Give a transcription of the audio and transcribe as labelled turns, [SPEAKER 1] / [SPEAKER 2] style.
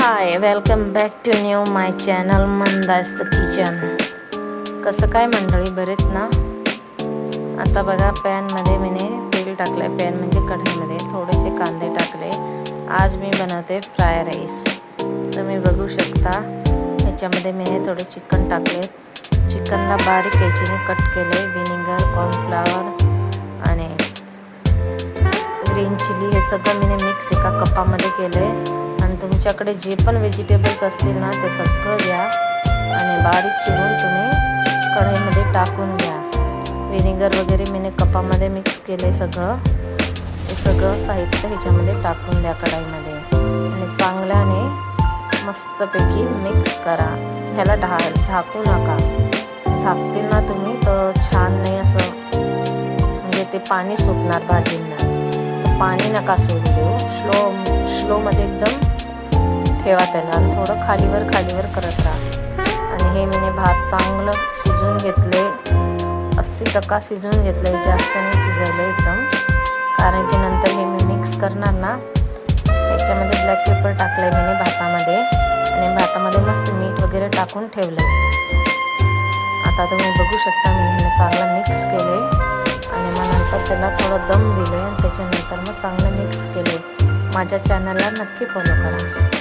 [SPEAKER 1] High, welcome back to new my channel मंदास kitchen. कसं काय मंडळी, बरेत ना? आता बघा, पॅनमध्ये मी तेल टाकले. पॅन म्हणजे कढईमध्ये थोडेसे कांदे टाकले. आज मी बनवते फ्राय राईस. तुम्ही बघू शकता, ह्याच्यामध्ये मी थोडे चिकन टाकले. चिकनला बारीक याचीने कट केले. विनेगर, कॉर्नफ्लॉवर आणि ग्रीन चिली हे सगळं मी मिक्स एका कपामध्ये केले. आणि तुमच्याकडे जे पण व्हेजिटेबल्स असतील ना, ते सगळं घ्या आणि बारीक चिरून तुम्ही कढईमध्ये टाकून घ्या. विनेगर वगैरे मी कपामध्ये मिक्स केले. सगळं हे सगळं साहित्य ह्याच्यामध्ये टाकून द्या कढईमध्ये आणि चांगल्याने मस्तपैकी मिक्स करा. ह्याला झाकू नका. झाकतील ना तुम्ही तर छान नाही, असं म्हणजे ते पाणी सुटणार भाजींना. पाणी नका सोडू देऊ. स्लोमध्ये एकदम ठेवा त्याला आणि थोडं खालीवर करत राहा. आणि हे मी भात चांगलं शिजवून घेतले. 80% शिजवून घेतले, जास्त नाही शिजवलं एकदम, कारण की नंतर हे मी मिक्स करणार ना. याच्यामध्ये ब्लॅक पेपर टाकले मी भातामध्ये आणि भातामध्ये मस्त मीठ वगैरे टाकून ठेवले. आता तुम्ही बघू शकता, मी हे चांगलं मिक्स केले आणि मग नंतर त्याला थोडं दम दिले आणि त्याच्यानंतर मग चांगलं मिक्स केले. माझ्या चॅनलला नक्की फॉलो करा.